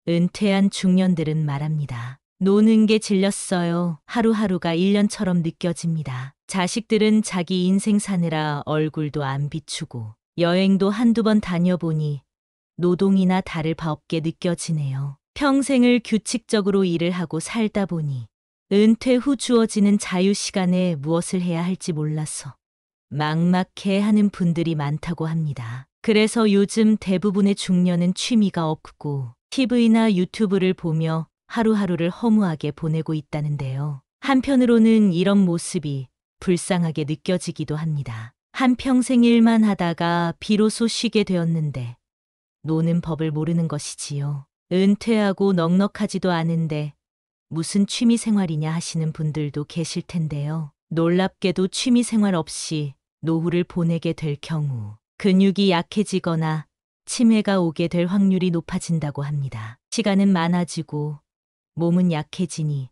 은퇴한 중년들은 말합니다. 노는 게 질렸어요. 하루하루가 1년처럼 느껴집니다. 자식들은 자기 인생 사느라 얼굴도 안 비추고 여행도 한두 번 다녀보니 노동이나 다를 바 없게 느껴지네요. 평생을 규칙적으로 일을 하고 살다 보니 은퇴 후 주어지는 자유 시간에 무엇을 해야 할지 몰라서 막막해 하는 분들이 많다고 합니다. 그래서 요즘 대부분의 중년은 취미가 없고 TV나 유튜브를 보며 하루하루를 허무하게 보내고 있다는데요. 한편으로는 이런 모습이 불쌍하게 느껴지기도 합니다. 한평생 일만 하다가 비로소 쉬게 되었는데 노는 법을 모르는 것이지요. 은퇴하고 넉넉하지도 않은데 무슨 취미 생활이냐 하시는 분들도 계실 텐데요. 놀랍게도 취미 생활 없이 노후를 보내게 될 경우 근육이 약해지거나 치매가 오게 될 확률이 높아진다고 합니다. 시간은 많아지고 몸은 약해지니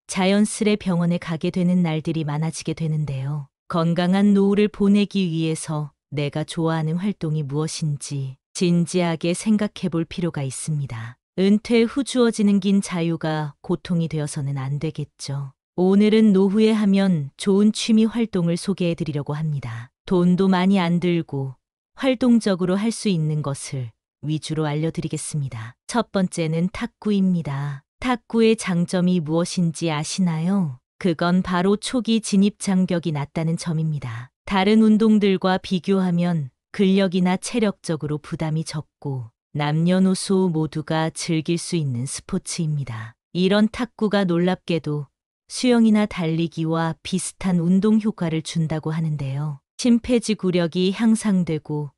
자연스레 병원에 가게 되는 날들이 많아지게 되는데요. 건강한 노후를 보내기 위해서 내가 좋아하는 활동이 무엇인지 진지하게 생각해 볼 필요가 있습니다. 은퇴 후 주어지는 긴 자유가 고통이 되어서는 안 되겠죠. 오늘은 노후에 하면 좋은 취미 활동을 소개해 드리려고 합니다. 돈도 많이 안 들고 활동적으로 할 수 있는 것을 위주로 알려드리겠습니다. 첫 번째는 탁구입니다. 탁구의 장점이 무엇인지 아시나요? 그건 바로 초기 진입 장벽이 낮다는 점입니다. 다른 운동들과 비교하면 근력이나 체력적으로 부담이 적고 남녀노소 모두가 즐길 수 있는 스포츠입니다. 이런 탁구가 놀랍게도 수영이나 달리기와 비슷한 운동 효과를 준다고 하는데요. 심폐지구력이 향상되고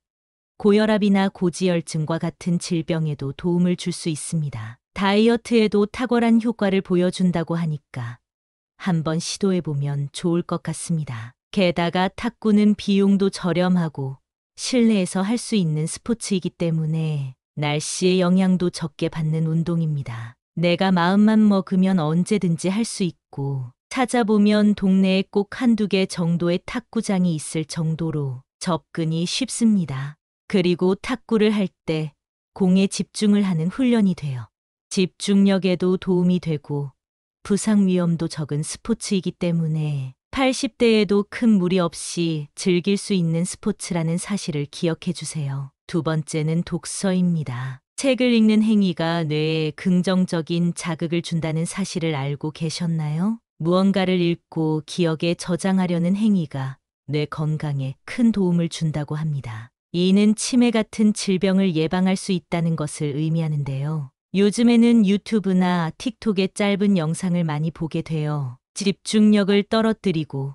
고혈압이나 고지혈증과 같은 질병에도 도움을 줄 수 있습니다. 다이어트에도 탁월한 효과를 보여준다고 하니까 한번 시도해보면 좋을 것 같습니다. 게다가 탁구는 비용도 저렴하고 실내에서 할 수 있는 스포츠이기 때문에 날씨의 영향도 적게 받는 운동입니다. 내가 마음만 먹으면 언제든지 할 수 있고 찾아보면 동네에 꼭 한두 개 정도의 탁구장이 있을 정도로 접근이 쉽습니다. 그리고 탁구를 할 때 공에 집중을 하는 훈련이 돼요. 집중력에도 도움이 되고 부상 위험도 적은 스포츠이기 때문에 80대에도 큰 무리 없이 즐길 수 있는 스포츠라는 사실을 기억해 주세요. 두 번째는 독서입니다. 책을 읽는 행위가 뇌에 긍정적인 자극을 준다는 사실을 알고 계셨나요? 무언가를 읽고 기억에 저장하려는 행위가 뇌 건강에 큰 도움을 준다고 합니다. 이는 치매 같은 질병을 예방할 수 있다는 것을 의미하는데요. 요즘에는 유튜브나 틱톡의 짧은 영상을 많이 보게 되어 집중력을 떨어뜨리고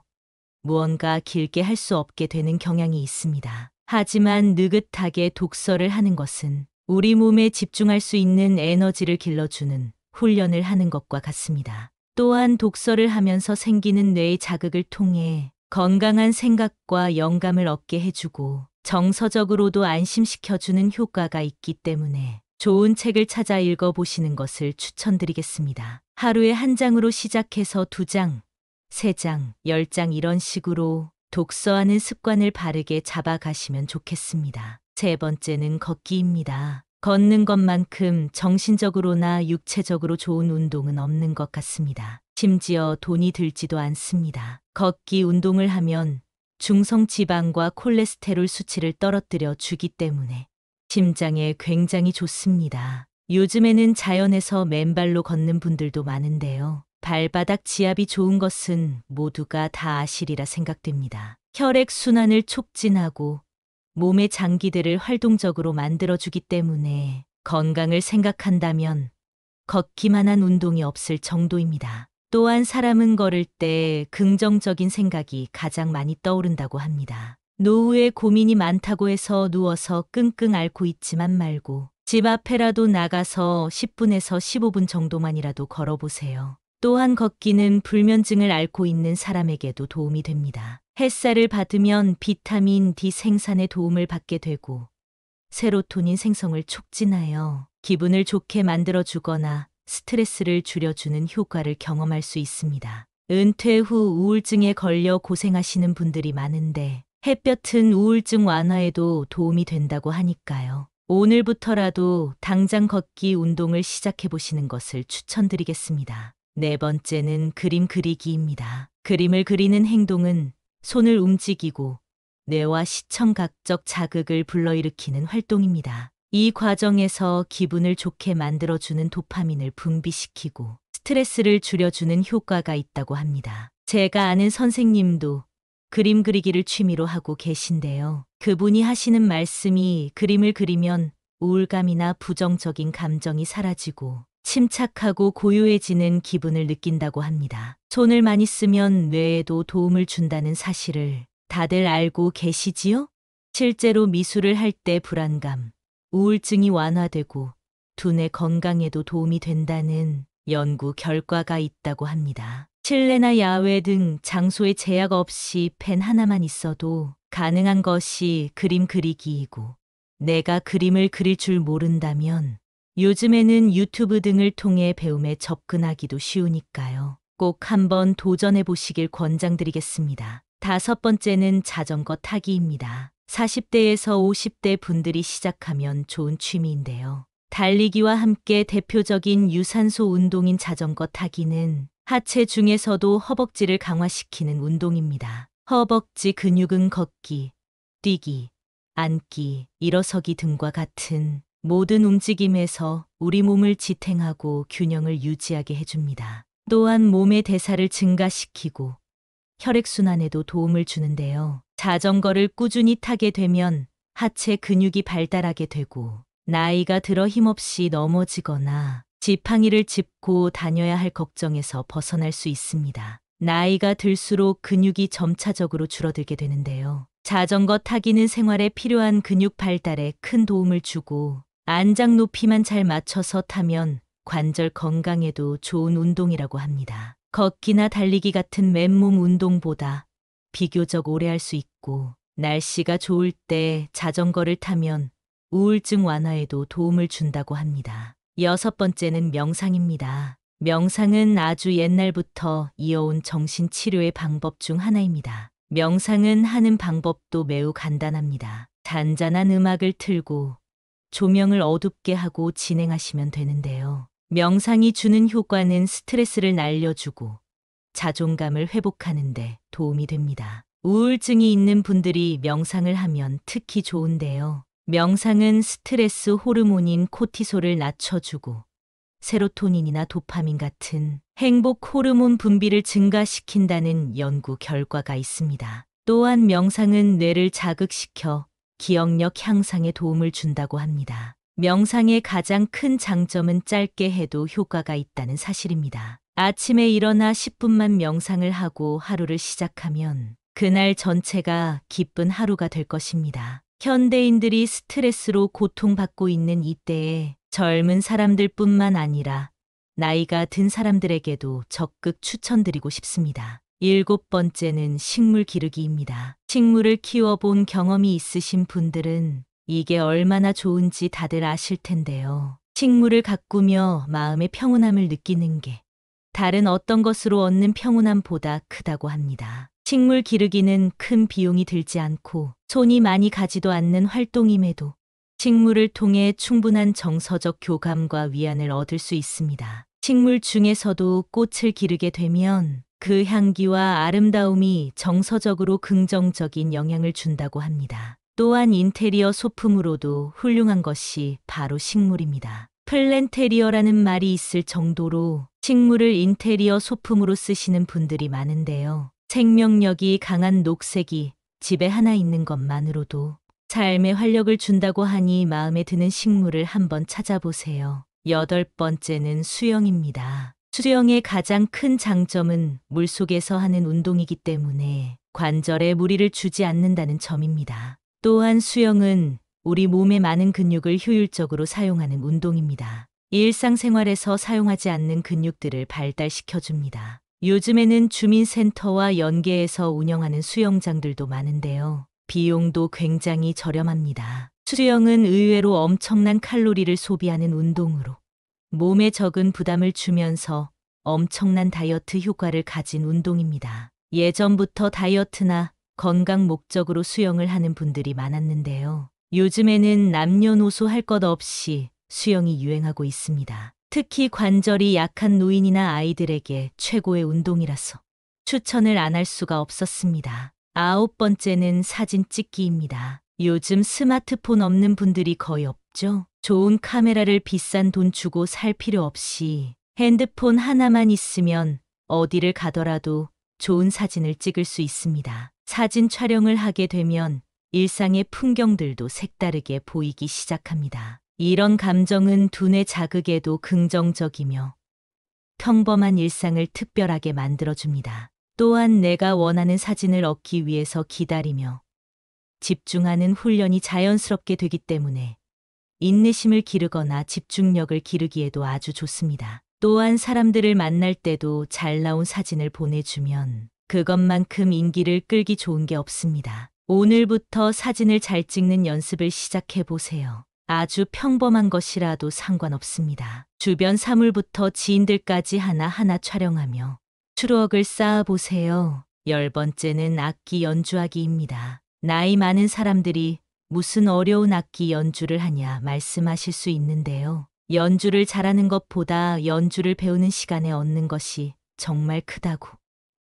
무언가 길게 할 수 없게 되는 경향이 있습니다. 하지만 느긋하게 독서를 하는 것은 우리 몸에 집중할 수 있는 에너지를 길러주는 훈련을 하는 것과 같습니다. 또한 독서를 하면서 생기는 뇌의 자극을 통해 건강한 생각과 영감을 얻게 해주고 정서적으로도 안심시켜주는 효과가 있기 때문에 좋은 책을 찾아 읽어보시는 것을 추천드리겠습니다. 하루에 한 장으로 시작해서 2장, 3장, 10장 이런 식으로 독서하는 습관을 바르게 잡아가시면 좋겠습니다. 세 번째는 걷기입니다. 걷는 것만큼 정신적으로나 육체적으로 좋은 운동은 없는 것 같습니다. 심지어 돈이 들지도 않습니다. 걷기 운동을 하면 중성지방과 콜레스테롤 수치를 떨어뜨려 주기 때문에 심장에 굉장히 좋습니다. 요즘에는 자연에서 맨발로 걷는 분들도 많은데요. 발바닥 지압이 좋은 것은 모두가 다 아시리라 생각됩니다. 혈액순환을 촉진하고 몸의 장기들을 활동적으로 만들어주기 때문에 건강을 생각한다면 걷기만한 운동이 없을 정도입니다. 또한 사람은 걸을 때 긍정적인 생각이 가장 많이 떠오른다고 합니다. 노후에 고민이 많다고 해서 누워서 끙끙 앓고 있지만 말고 집 앞에라도 나가서 10분에서 15분 정도만이라도 걸어보세요. 또한 걷기는 불면증을 앓고 있는 사람에게도 도움이 됩니다. 햇살을 받으면 비타민 D 생산에 도움을 받게 되고 세로토닌 생성을 촉진하여 기분을 좋게 만들어주거나 스트레스를 줄여주는 효과를 경험할 수 있습니다. 은퇴 후 우울증에 걸려 고생하시는 분들이 많은데 햇볕은 우울증 완화에도 도움이 된다고 하니까요. 오늘부터라도 당장 걷기 운동을 시작해 보시는 것을 추천드리겠습니다. 네 번째는 그림 그리기입니다. 그림을 그리는 행동은 손을 움직이고 뇌와 시청각적 자극을 불러일으키는 활동입니다. 이 과정에서 기분을 좋게 만들어주는 도파민을 분비시키고 스트레스를 줄여주는 효과가 있다고 합니다. 제가 아는 선생님도 그림 그리기를 취미로 하고 계신데요. 그분이 하시는 말씀이 그림을 그리면 우울감이나 부정적인 감정이 사라지고 침착하고 고요해지는 기분을 느낀다고 합니다. 손을 많이 쓰면 뇌에도 도움을 준다는 사실을 다들 알고 계시지요? 실제로 미술을 할 때 불안감, 우울증이 완화되고 두뇌 건강에도 도움이 된다는 연구 결과가 있다고 합니다. 실내나 야외 등 장소에 제약 없이 펜 하나만 있어도 가능한 것이 그림 그리기이고, 내가 그림을 그릴 줄 모른다면 요즘에는 유튜브 등을 통해 배움에 접근하기도 쉬우니까요. 꼭 한번 도전해 보시길 권장드리겠습니다. 다섯 번째는 자전거 타기입니다. 40대에서 50대 분들이 시작하면 좋은 취미인데요. 달리기와 함께 대표적인 유산소 운동인 자전거 타기는 하체 중에서도 허벅지를 강화시키는 운동입니다. 허벅지 근육은 걷기, 뛰기, 앉기, 일어서기 등과 같은 모든 움직임에서 우리 몸을 지탱하고 균형을 유지하게 해줍니다. 또한 몸의 대사를 증가시키고 혈액순환에도 도움을 주는데요. 자전거를 꾸준히 타게 되면 하체 근육이 발달하게 되고 나이가 들어 힘없이 넘어지거나 지팡이를 짚고 다녀야 할 걱정에서 벗어날 수 있습니다. 나이가 들수록 근육이 점차적으로 줄어들게 되는데요. 자전거 타기는 생활에 필요한 근육 발달에 큰 도움을 주고 안장 높이만 잘 맞춰서 타면 관절 건강에도 좋은 운동이라고 합니다. 걷기나 달리기 같은 맨몸 운동보다 비교적 오래 할 수 있고 날씨가 좋을 때 자전거를 타면 우울증 완화에도 도움을 준다고 합니다. 여섯 번째는 명상입니다. 명상은 아주 옛날부터 이어온 정신치료의 방법 중 하나입니다. 명상은 하는 방법도 매우 간단합니다. 잔잔한 음악을 틀고 조명을 어둡게 하고 진행하시면 되는데요. 명상이 주는 효과는 스트레스를 날려주고 자존감을 회복하는 데 도움이 됩니다. 우울증이 있는 분들이 명상을 하면 특히 좋은데요. 명상은 스트레스 호르몬인 코티솔을 낮춰주고 세로토닌이나 도파민 같은 행복 호르몬 분비를 증가시킨다는 연구 결과가 있습니다. 또한 명상은 뇌를 자극시켜 기억력 향상에 도움을 준다고 합니다. 명상의 가장 큰 장점은 짧게 해도 효과가 있다는 사실입니다. 아침에 일어나 10분만 명상을 하고 하루를 시작하면 그날 전체가 기쁜 하루가 될 것입니다. 현대인들이 스트레스로 고통받고 있는 이때에 젊은 사람들뿐만 아니라 나이가 든 사람들에게도 적극 추천드리고 싶습니다. 일곱 번째는 식물 기르기입니다. 식물을 키워본 경험이 있으신 분들은 이게 얼마나 좋은지 다들 아실 텐데요. 식물을 가꾸며 마음의 평온함을 느끼는 게 다른 어떤 것으로 얻는 평온함보다 크다고 합니다. 식물 기르기는 큰 비용이 들지 않고 손이 많이 가지도 않는 활동임에도 식물을 통해 충분한 정서적 교감과 위안을 얻을 수 있습니다. 식물 중에서도 꽃을 기르게 되면 그 향기와 아름다움이 정서적으로 긍정적인 영향을 준다고 합니다. 또한 인테리어 소품으로도 훌륭한 것이 바로 식물입니다. 플랜테리어라는 말이 있을 정도로 식물을 인테리어 소품으로 쓰시는 분들이 많은데요. 생명력이 강한 녹색이 집에 하나 있는 것만으로도 삶에 활력을 준다고 하니 마음에 드는 식물을 한번 찾아보세요. 여덟 번째는 수영입니다. 수영의 가장 큰 장점은 물속에서 하는 운동이기 때문에 관절에 무리를 주지 않는다는 점입니다. 또한 수영은 우리 몸의 많은 근육을 효율적으로 사용하는 운동입니다. 일상생활에서 사용하지 않는 근육들을 발달시켜줍니다. 요즘에는 주민센터와 연계해서 운영하는 수영장들도 많은데요. 비용도 굉장히 저렴합니다. 수영은 의외로 엄청난 칼로리를 소비하는 운동으로 몸에 적은 부담을 주면서 엄청난 다이어트 효과를 가진 운동입니다. 예전부터 다이어트나 건강 목적으로 수영을 하는 분들이 많았는데요. 요즘에는 남녀노소 할 것 없이 수영이 유행하고 있습니다. 특히 관절이 약한 노인이나 아이들에게 최고의 운동이라서 추천을 안 할 수가 없었습니다. 9번째는 사진 찍기입니다. 요즘 스마트폰 없는 분들이 거의 없죠? 좋은 카메라를 비싼 돈 주고 살 필요 없이 핸드폰 하나만 있으면 어디를 가더라도 좋은 사진을 찍을 수 있습니다. 사진 촬영을 하게 되면 일상의 풍경들도 색다르게 보이기 시작합니다. 이런 감정은 두뇌 자극에도 긍정적이며 평범한 일상을 특별하게 만들어줍니다. 또한 내가 원하는 사진을 얻기 위해서 기다리며 집중하는 훈련이 자연스럽게 되기 때문에 인내심을 기르거나 집중력을 기르기에도 아주 좋습니다. 또한 사람들을 만날 때도 잘 나온 사진을 보내주면 그것만큼 인기를 끌기 좋은 게 없습니다. 오늘부터 사진을 잘 찍는 연습을 시작해 보세요. 아주 평범한 것이라도 상관없습니다. 주변 사물부터 지인들까지 하나하나 촬영하며 추억을 쌓아보세요. 10번째는 악기 연주하기입니다. 나이 많은 사람들이 무슨 어려운 악기 연주를 하냐 말씀하실 수 있는데요. 연주를 잘하는 것보다 연주를 배우는 시간에 얻는 것이 정말 크다고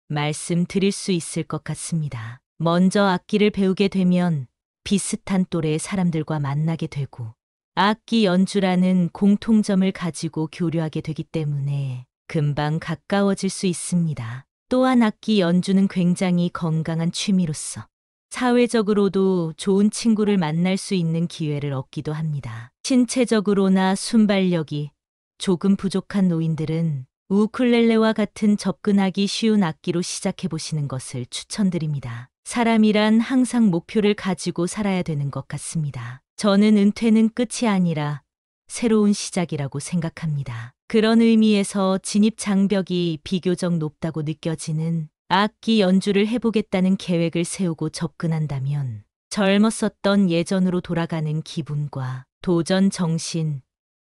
말씀드릴 수 있을 것 같습니다. 먼저 악기를 배우게 되면 비슷한 또래의 사람들과 만나게 되고 악기 연주라는 공통점을 가지고 교류하게 되기 때문에 금방 가까워질 수 있습니다. 또한 악기 연주는 굉장히 건강한 취미로서 사회적으로도 좋은 친구를 만날 수 있는 기회를 얻기도 합니다. 신체적으로나 순발력이 조금 부족한 노인들은 우쿨렐레와 같은 접근하기 쉬운 악기로 시작해 보시는 것을 추천드립니다. 사람이란 항상 목표를 가지고 살아야 되는 것 같습니다. 저는 은퇴는 끝이 아니라 새로운 시작이라고 생각합니다. 그런 의미에서 진입 장벽이 비교적 높다고 느껴지는 악기 연주를 해보겠다는 계획을 세우고 접근한다면 젊었었던 예전으로 돌아가는 기분과 도전 정신,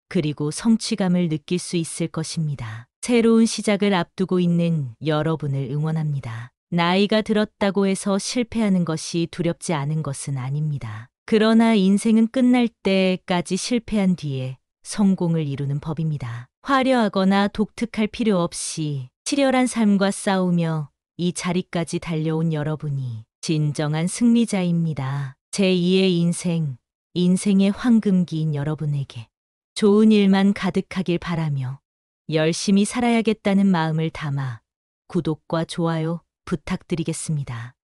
그리고 성취감을 느낄 수 있을 것입니다. 새로운 시작을 앞두고 있는 여러분을 응원합니다. 나이가 들었다고 해서 실패하는 것이 두렵지 않은 것은 아닙니다. 그러나 인생은 끝날 때까지 실패한 뒤에 성공을 이루는 법입니다. 화려하거나 독특할 필요 없이 치열한 삶과 싸우며 이 자리까지 달려온 여러분이 진정한 승리자입니다. 제2의 인생, 인생의 황금기인 여러분에게 좋은 일만 가득하길 바라며 열심히 살아야겠다는 마음을 담아 구독과 좋아요 부탁드리겠습니다.